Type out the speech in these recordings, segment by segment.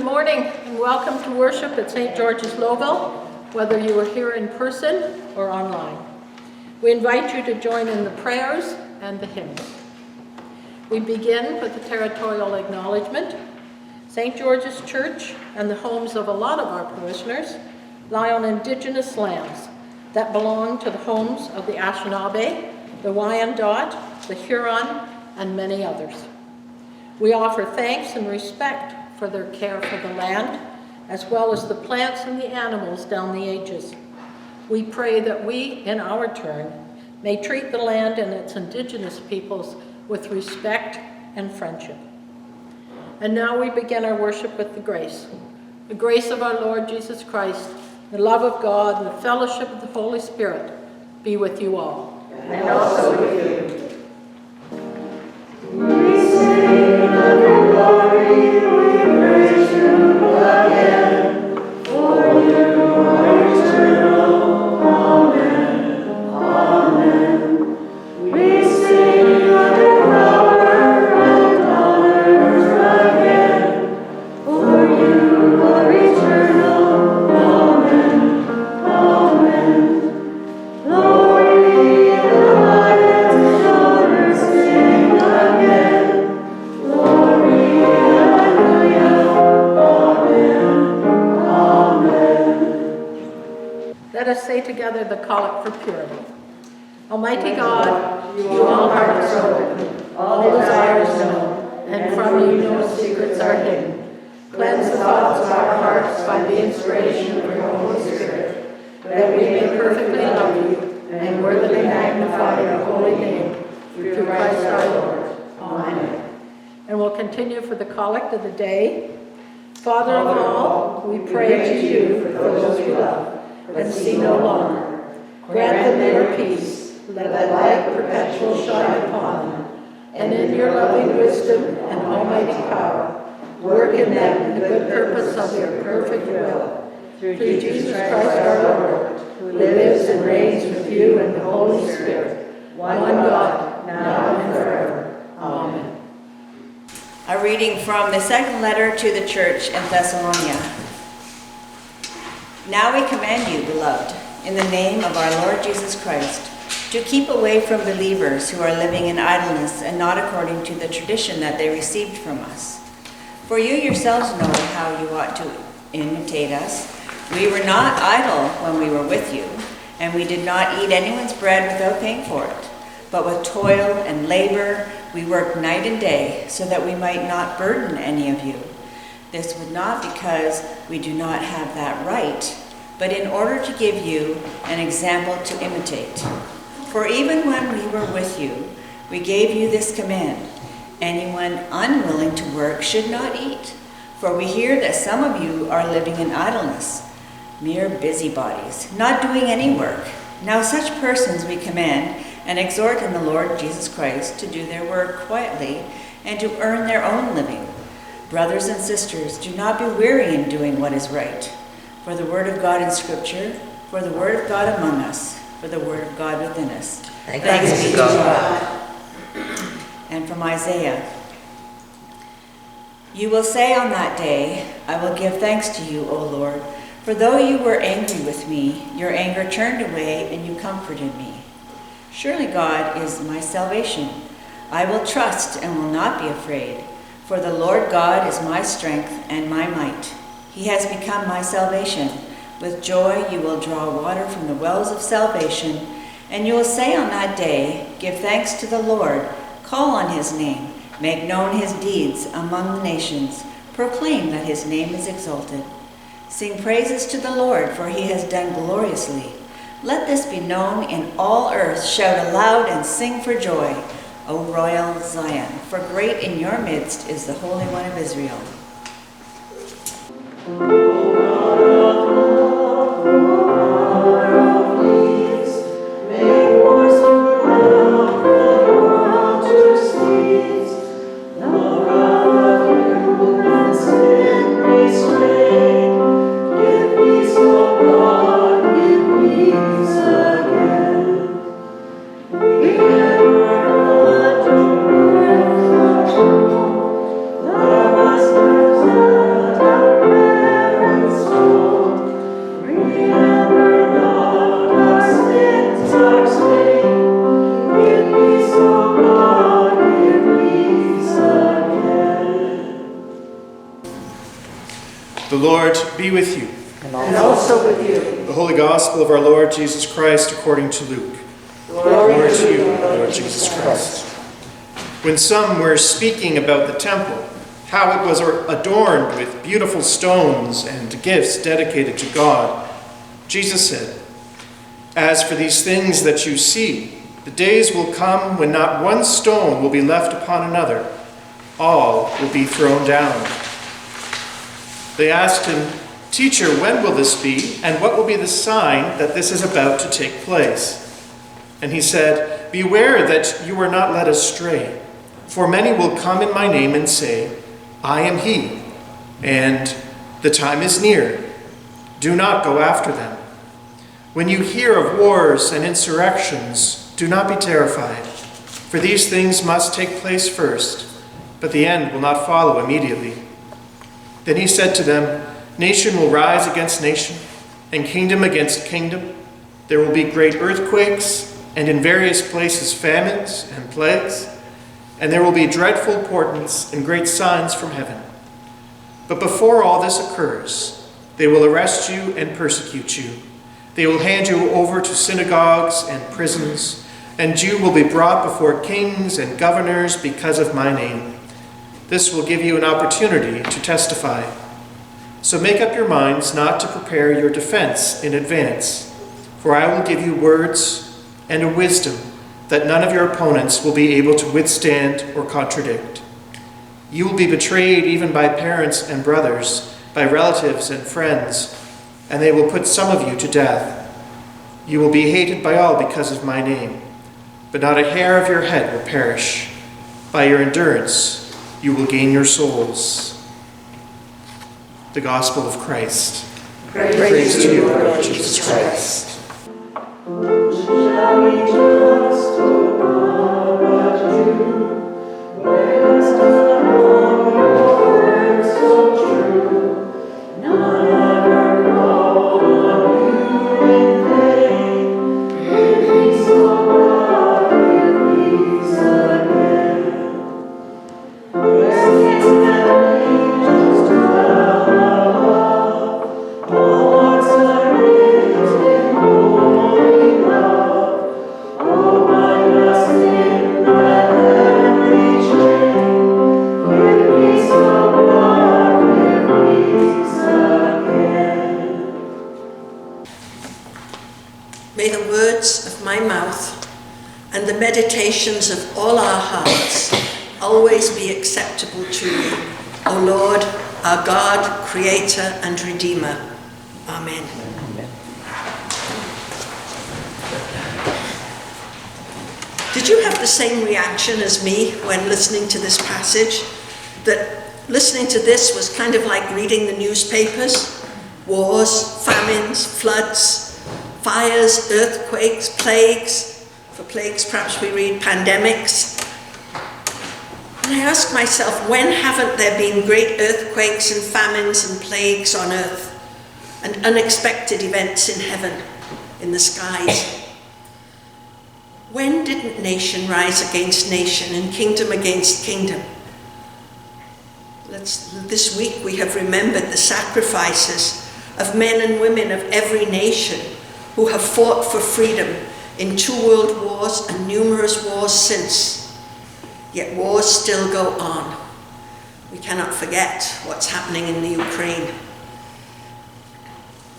Good morning and welcome to worship at St. George's Lowville, whether you are here in person or online. We invite you to join in the prayers and the hymns. We begin with the territorial acknowledgement. St. George's Church and the homes of a lot of our parishioners lie on Indigenous lands that belong to the homes of the Anishinaabe, the Wyandot, the Huron, and many others. We offer thanks and respect for their care for the land, as well as the plants and the animals down the ages. We pray that we, in our turn, may treat the land and its Indigenous peoples with respect and friendship. And now we begin our worship with the grace. The grace of our Lord Jesus Christ, the love of God, and the fellowship of the Holy Spirit be with you all. And also with you. Let us say together the collect for purity. Almighty God, you all hearts are open, all desires known, and from you no secrets are hidden. Cleanse the thoughts of our hearts by the inspiration of your Holy Spirit, that we may perfectly love you and worthily magnify your holy name, through Christ our Lord. Amen. And we'll continue for the collect of the day. Father of all, we pray to you for those we love and see no longer. Grant them your peace, let light perpetual shine upon them, and in your loving wisdom and almighty power, work in them the good purpose of your perfect will. Through Jesus Christ our Lord, who lives and reigns with you in the Holy Spirit, one God, now and forever. Amen. A reading from the second letter to the church in Thessalonica. Now we command you, beloved, in the name of our Lord Jesus Christ, to keep away from believers who are living in idleness and not according to the tradition that they received from us. For you yourselves know how you ought to imitate us. We were not idle when we were with you, and we did not eat anyone's bread without paying for it. But with toil and labor, we worked night and day so that we might not burden any of you. This was not because we do not have that right, but in order to give you an example to imitate. For even when we were with you, we gave you this command: anyone unwilling to work should not eat. For we hear that some of you are living in idleness, mere busybodies, not doing any work. Now such persons we command and exhort in the Lord Jesus Christ to do their work quietly and to earn their own living. Brothers and sisters, do not be weary in doing what is right. For the word of God in Scripture, for the word of God among us, for the word of God within us. Thanks be to God. And from Isaiah, you will say on that day, I will give thanks to you, O Lord, for though you were angry with me, your anger turned away and you comforted me. Surely God is my salvation. I will trust and will not be afraid. For the Lord God is my strength and my might. He has become my salvation. With joy you will draw water from the wells of salvation, and you will say on that day, give thanks to the Lord, call on his name, make known his deeds among the nations, proclaim that his name is exalted. Sing praises to the Lord, for he has done gloriously. Let this be known in all earth. Shout aloud and sing for joy, O royal Zion, for great in your midst is the Holy One of Israel. The The Lord be with you. And also with you. The Holy Gospel of our Lord Jesus Christ according to Luke. Glory to you, Lord Jesus Christ. When some were speaking about the temple, how it was adorned with beautiful stones and gifts dedicated to God, Jesus said, "As for these things that you see, the days will come when not one stone will be left upon another. All will be thrown down." They asked him, "Teacher, when will this be, and what will be the sign that this is about to take place?" And he said, "Beware that you are not led astray, for many will come in my name and say, 'I am he,' and 'the time is near.' Do not go after them. When you hear of wars and insurrections, do not be terrified, for these things must take place first, but the end will not follow immediately." Then he said to them, "Nation will rise against nation, and kingdom against kingdom. There will be great earthquakes, and in various places famines and plagues, and there will be dreadful portents and great signs from heaven. But before all this occurs, they will arrest you and persecute you. They will hand you over to synagogues and prisons, and you will be brought before kings and governors because of my name. This will give you an opportunity to testify. So make up your minds not to prepare your defense in advance, for I will give you words and a wisdom that none of your opponents will be able to withstand or contradict. You will be betrayed even by parents and brothers, by relatives and friends, and they will put some of you to death. You will be hated by all because of my name, but not a hair of your head will perish. By your endurance, you will gain your souls." The Gospel of Christ. Praise to you, Lord Jesus Christ. Shall we trust, O God, but you? Where's the wrong, your word so true? None ever called on you in vain. Give peace, O God, give peace again. Where kings and angels dwell above, all hearts are raised in holy love. Oh, my blessed in that heavenly train, give peace, O God, give peace again. May the words of my mouth and the meditations of all our hearts always be acceptable to you, O Lord, our God, Creator and Redeemer. Amen. Did you have the same reaction as me when listening to this passage? That listening to this was kind of like reading the newspapers? Wars, famines, floods, fires, earthquakes, plagues. For plagues, perhaps we read pandemics. And I ask myself, when haven't there been great earthquakes and famines and plagues on earth, and unexpected events in heaven, in the skies? When didn't nation rise against nation and kingdom against kingdom? This week we have remembered the sacrifices of men and women of every nation who have fought for freedom in 2 world wars and numerous wars since. Yet wars still go on. We cannot forget what's happening in the Ukraine.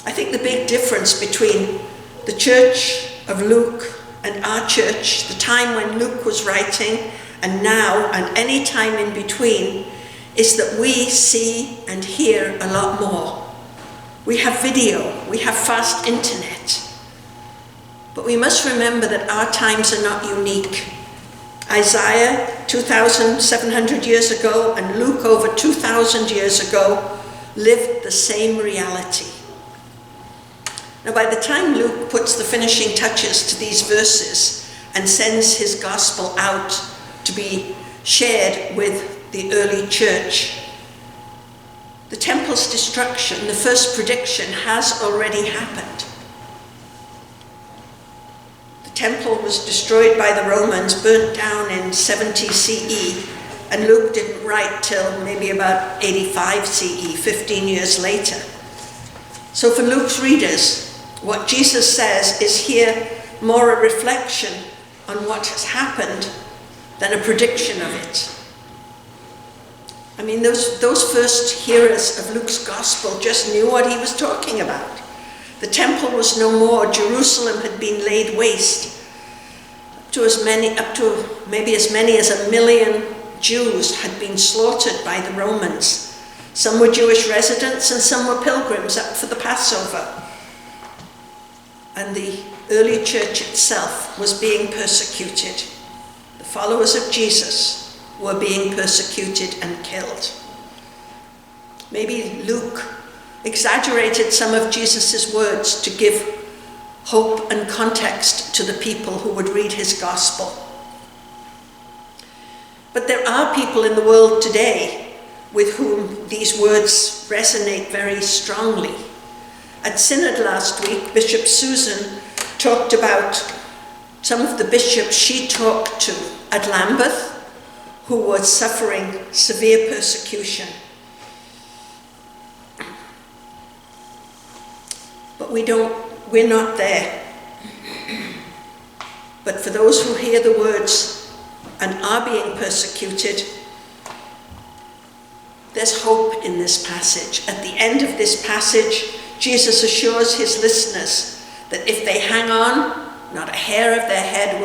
I think the big difference between the church of Luke and our church, the time when Luke was writing and now and any time in between, is that we see and hear a lot more. We have video, we have fast internet. But we must remember that our times are not unique. Isaiah 2,700 years ago and Luke over 2,000 years ago lived the same reality. Now, by the time Luke puts the finishing touches to these verses and sends his gospel out to be shared with the early church, the temple's destruction, the first prediction, has already happened. The temple was destroyed by the Romans, burnt down in 70 CE, And Luke didn't write till maybe about 85 CE, 15 years later. So for Luke's readers, what Jesus says is here more a reflection on what has happened than a prediction of it. I mean, those first hearers of Luke's gospel just knew what he was talking about. The temple was no more. Jerusalem had been laid waste. Up to maybe as many as 1 million Jews had been slaughtered by the Romans. Some were Jewish residents and some were pilgrims up for the Passover. And the early church itself was being persecuted. The followers of Jesus were being persecuted and killed. Maybe Luke exaggerated some of Jesus' words to give hope and context to the people who would read his gospel. But there are people in the world today with whom these words resonate very strongly. At Synod last week, Bishop Susan talked about some of the bishops she talked to at Lambeth who were suffering severe persecution. But we're not there. But for those who hear the words and are being persecuted, there's hope in this passage. At the end of this passage, Jesus assures his listeners that if they hang on, not a hair of their head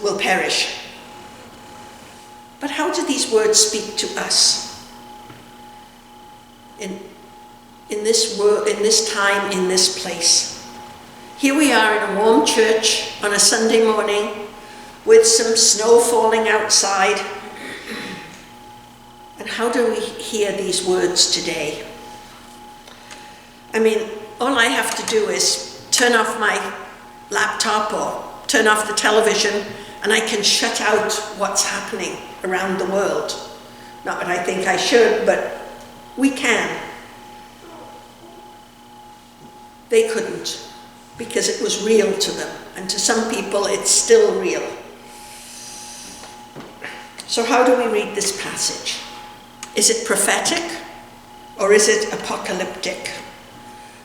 will perish. But how do these words speak to us? In this time, in this place. Here we are in a warm church on a Sunday morning with some snow falling outside. And how do we hear these words today? I mean, all I have to do is turn off my laptop or turn off the television and I can shut out what's happening around the world. Not that I think I should, but we can. They couldn't, because it was real to them, and to some people it's still real. So how do we read this passage? Is it prophetic or is it apocalyptic?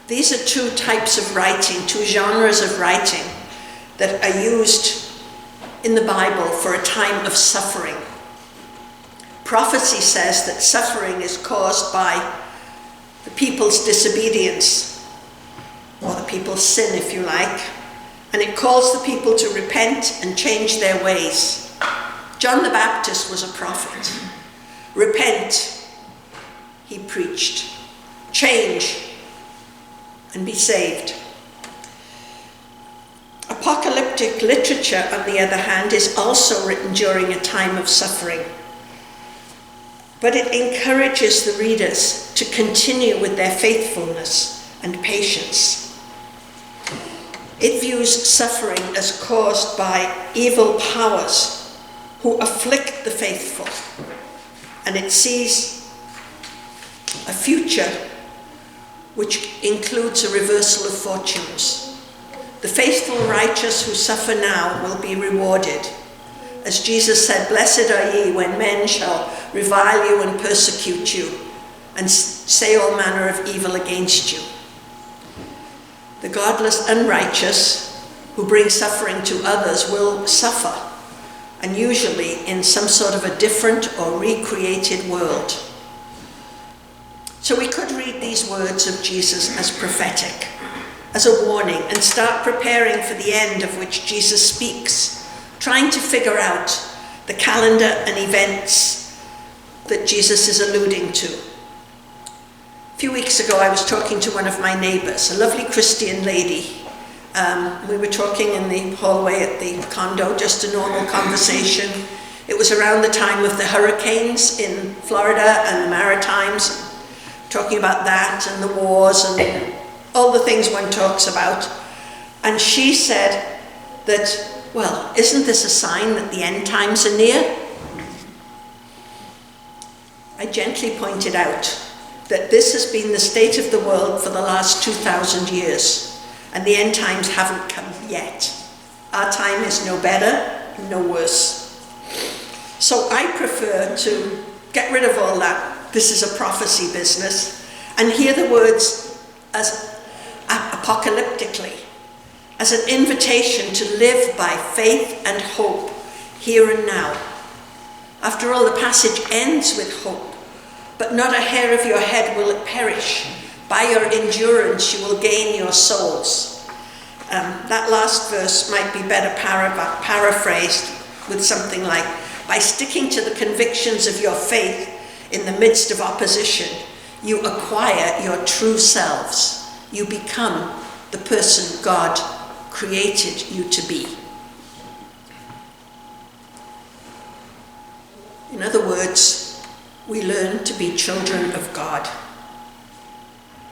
These are two types of writing, two genres of writing that are used in the Bible for a time of suffering. Prophecy says that suffering is caused by the people's disobedience, or the people's sin, if you like, and it calls the people to repent and change their ways. John the Baptist was a prophet. Repent, he preached. Change and be saved. Apocalyptic literature, on the other hand, is also written during a time of suffering. But it encourages the readers to continue with their faithfulness and patience. It views suffering as caused by evil powers who afflict the faithful, and it sees a future which includes a reversal of fortunes. The faithful righteous who suffer now will be rewarded. As Jesus said, "Blessed are ye when men shall revile you and persecute you and say all manner of evil against you." The godless unrighteous who bring suffering to others will suffer, and usually in some sort of a different or recreated world. So we could read these words of Jesus as prophetic, as a warning, and start preparing for the end of which Jesus speaks, trying to figure out the calendar and events that Jesus is alluding to. A few weeks ago, I was talking to one of my neighbors, a lovely Christian lady. We were talking in the hallway at the condo, just a normal conversation. It was around the time of the hurricanes in Florida and the Maritimes, talking about that and the wars and all the things one talks about. And she said that, well, isn't this a sign that the end times are near? I gently pointed out that this has been the state of the world for the last 2,000 years, and the end times haven't come yet. Our time is no better, no worse. So I prefer to get rid of all that "this is a prophecy" business and hear the words as apocalyptically, as an invitation to live by faith and hope here and now. After all, the passage ends with hope. But not a hair of your head will it perish. By your endurance you will gain your souls. That last verse might be better paraphrased with something like, by sticking to the convictions of your faith in the midst of opposition, you acquire your true selves. You become the person God created you to be. In other words, we learn to be children of God.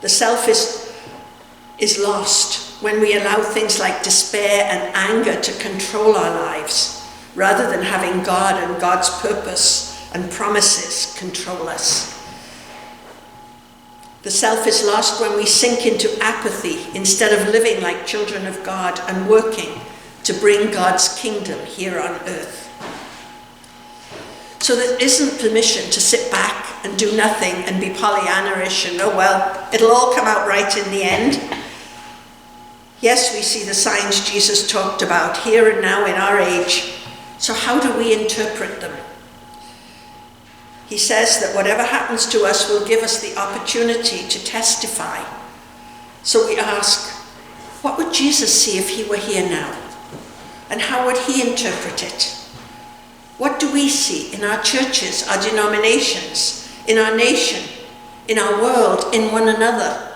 The self is lost when we allow things like despair and anger to control our lives, rather than having God and God's purpose and promises control us. The self is lost when we sink into apathy instead of living like children of God and working to bring God's kingdom here on earth. So there isn't permission to sit back and do nothing and be Pollyanna-ish and, oh well, it'll all come out right in the end. Yes, we see the signs Jesus talked about here and now in our age. So how do we interpret them? He says that whatever happens to us will give us the opportunity to testify. So we ask, what would Jesus see if he were here now? And how would he interpret it? What do we see in our churches, our denominations, in our nation, in our world, in one another?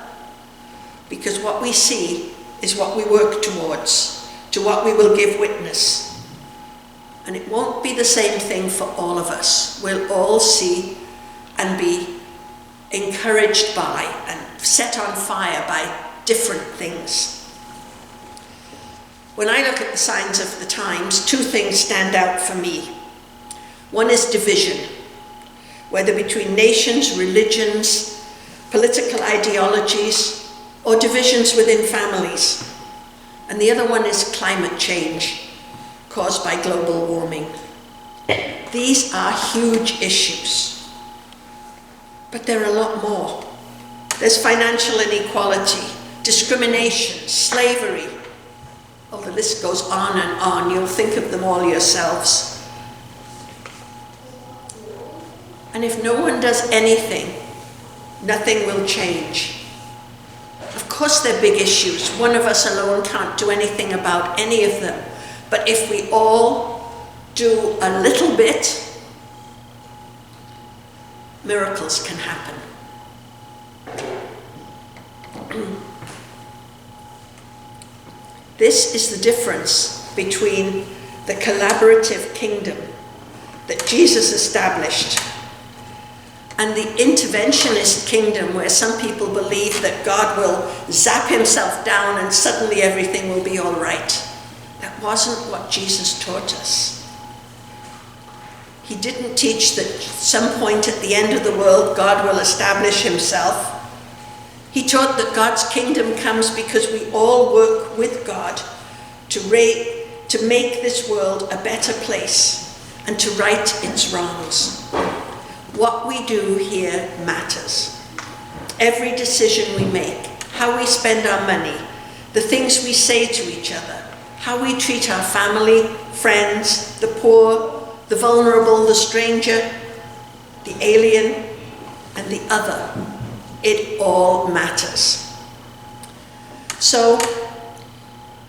Because what we see is what we work towards, to what we will give witness. And it won't be the same thing for all of us. We'll all see and be encouraged by and set on fire by different things. When I look at the signs of the times, two things stand out for me. One is division, whether between nations, religions, political ideologies, or divisions within families. And the other one is climate change caused by global warming. These are huge issues, but there are a lot more. There's financial inequality, discrimination, slavery. Oh, the list goes on and on. You'll think of them all yourselves. And if no one does anything, nothing will change. Of course they're big issues. One of us alone can't do anything about any of them. But if we all do a little bit, miracles can happen. This is the difference between the collaborative kingdom that Jesus established and the interventionist kingdom where some people believe that God will zap himself down and suddenly everything will be all right. That wasn't what Jesus taught us. He didn't teach that at some point at the end of the world God will establish himself. He taught that God's kingdom comes because we all work with God to make this world a better place and to right its wrongs. What we do here matters. Every decision we make, how we spend our money, the things we say to each other, how we treat our family, friends, the poor, the vulnerable, the stranger, the alien, and the other. It all matters. So,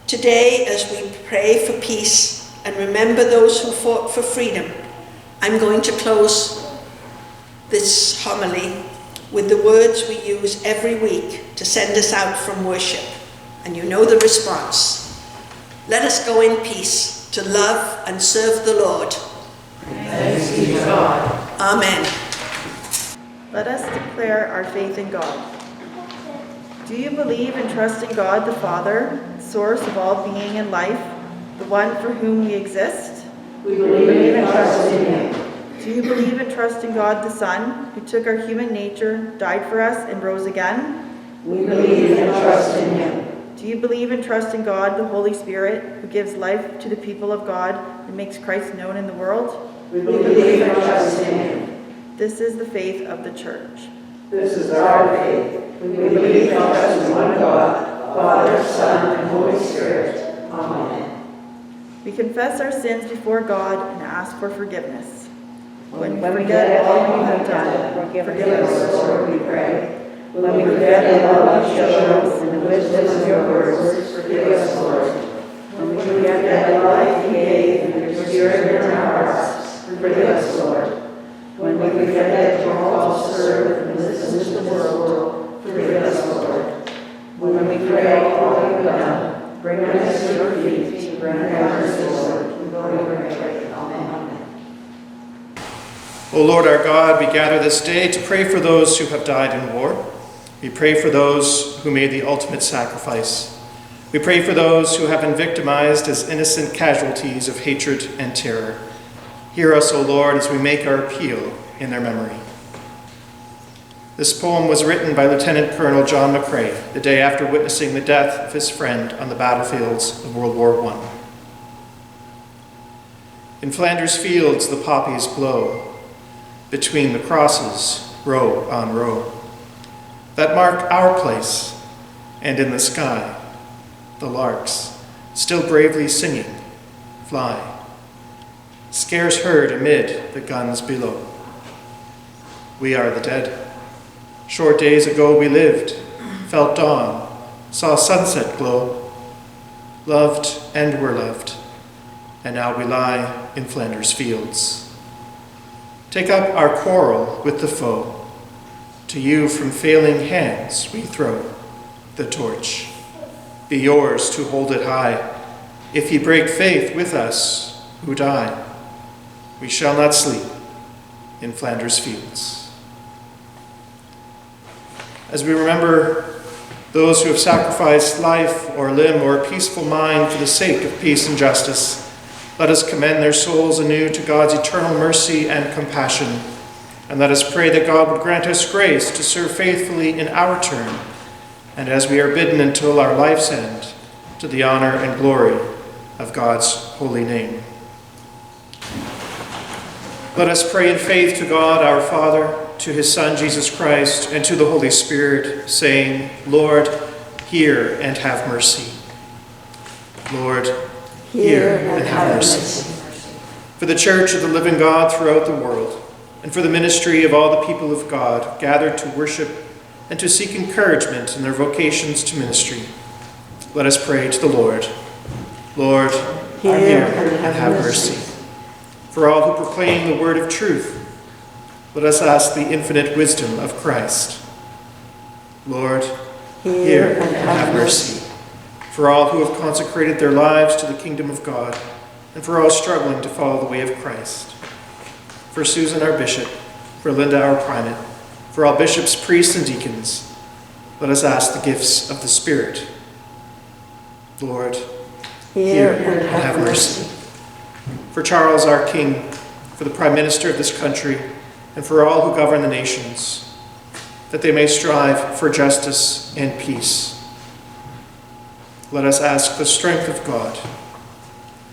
today as we pray for peace and remember those who fought for freedom, I'm going to close this homily with the words we use every week to send us out from worship. And you know the response. Let us go in peace to love and serve the Lord. Thanks be to God. Amen. Let us declare our faith in God. Do you believe and trust in God the Father, source of all being and life, the one for whom we exist? We believe and trust in him. Do you believe and trust in God the Son, who took our human nature, died for us, and rose again? We believe and trust in him. Do you believe and trust in God the Holy Spirit, who gives life to the people of God and makes Christ known in the world? We believe and trust in him. This is the faith of the Church. This is our faith. We believe and trust in one God, Father, Son, and Holy Spirit. Amen. We confess our sins before God and ask for forgiveness. When we When we forget forget all we have done, forgive us, Lord, we pray. When we forget the love you show us and the wisdom of your words, forgive us, Lord. When we forget that life you gave and your spirit in our hearts, forgive us, Lord. When we forget that you're all to serve and listen to the world, forgive us, Lord. When we forget all you've done, bring us to your feet, grant mercy, Lord. We pray. Amen. O Lord our God, we gather this day to pray for those who have died in war. We pray for those who made the ultimate sacrifice. We pray for those who have been victimized as innocent casualties of hatred and terror. Hear us, O Lord, as we make our appeal in their memory. This poem was written by Lieutenant Colonel John McCrae the day after witnessing the death of his friend on the battlefields of World War I. In Flanders fields the poppies blow, between the crosses, row on row, that mark our place, and in the sky, the larks, still bravely singing, fly, scarce heard amid the guns below. We are the dead. Short days ago we lived, felt dawn, saw sunset glow, loved and were loved, and now we lie in Flanders fields. Take up our quarrel with the foe. To you from failing hands we throw the torch. Be yours to hold it high. If ye break faith with us who die, we shall not sleep in Flanders fields. As we remember those who have sacrificed life or limb or a peaceful mind for the sake of peace and justice, let us commend their souls anew to God's eternal mercy and compassion. And let us pray that God would grant us grace to serve faithfully in our turn, and as we are bidden until our life's end, to the honor and glory of God's holy name. Let us pray in faith to God our Father, to his Son Jesus Christ, and to the Holy Spirit, saying, Lord, hear and have mercy. Lord, hear and have mercy. For the Church of the living God throughout the world, and for the ministry of all the people of God gathered to worship and to seek encouragement in their vocations to ministry, let us pray to the Lord. Lord, hear and have mercy. For all who proclaim the word of truth, let us ask the infinite wisdom of Christ. Lord, hear and have mercy. For all who have consecrated their lives to the kingdom of God, and for all struggling to follow the way of Christ. For Susan, our bishop, for Linda, our primate, for all bishops, priests, and deacons, let us ask the gifts of the Spirit. Lord, hear and have mercy. For Charles, our king, for the Prime Minister of this country, and for all who govern the nations, that they may strive for justice and peace. Let us ask the strength of God.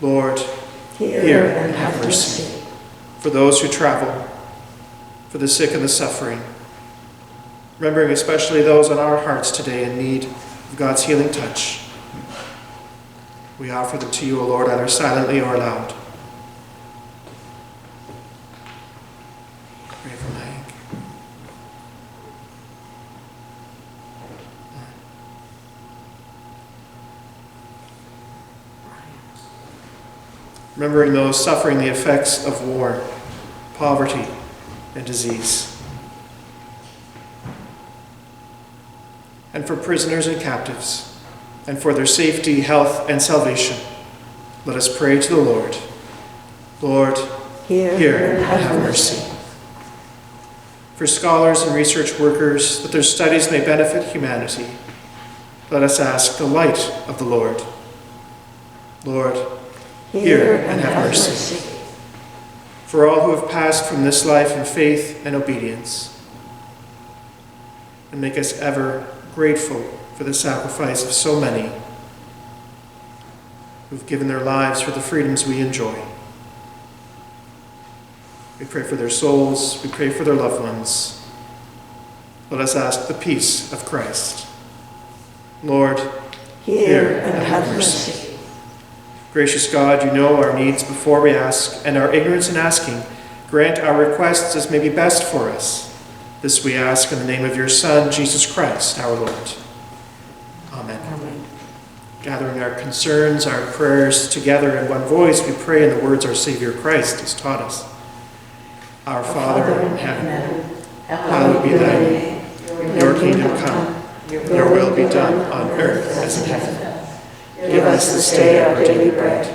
Lord, hear and have mercy. For those who travel, for the sick and the suffering, remembering especially those on our hearts today in need of God's healing touch. We offer them to you, O Lord, either silently or aloud. Pray for Mike. Remembering those suffering the effects of war, poverty, and disease. And for prisoners and captives, and for their safety, health, and salvation, let us pray to the Lord. Lord, hear and have mercy. For scholars and research workers, that their studies may benefit humanity, let us ask the light of the Lord. Lord, hear and have mercy. For all who have passed from this life in faith and obedience, and make us ever grateful for the sacrifice of so many who've given their lives for the freedoms we enjoy. We pray for their souls. We pray for their loved ones. Let us ask the peace of Christ. Lord, hear and have mercy. Gracious God, you know our needs before we ask, and our ignorance in asking. Grant our requests as may be best for us. This we ask in the name of your Son, Jesus Christ, our Lord. Amen. Amen. Gathering our concerns, our prayers together in one voice, we pray in the words our Savior Christ has taught us. Our Father in heaven, hallowed be thy name. Your kingdom come, your will be done on earth as in heaven. Give us this day our daily bread.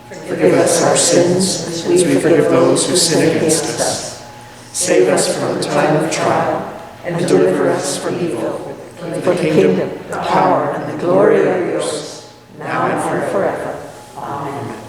Forgive us our sins as we forgive those who sin against us. Save us from the time of trial and deliver us from evil. For the kingdom, the power, and the glory are yours, now and forever. Amen.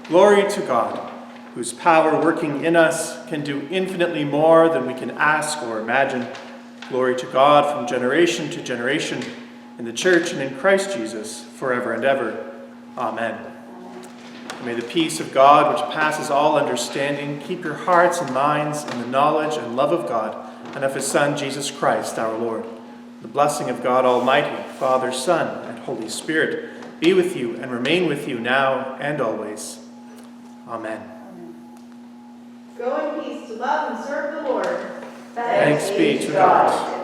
Glory to God, whose power working in us can do infinitely more than we can ask or imagine. Glory to God from generation to generation, in the church and in Christ Jesus, forever and ever. Amen. May the peace of God, which passes all understanding, keep your hearts and minds in the knowledge and love of God and of his Son, Jesus Christ, our Lord. The blessing of God Almighty, Father, Son, and Holy Spirit, be with you and remain with you now and always. Amen. Go in peace to love and serve the Lord. Thanks be to God.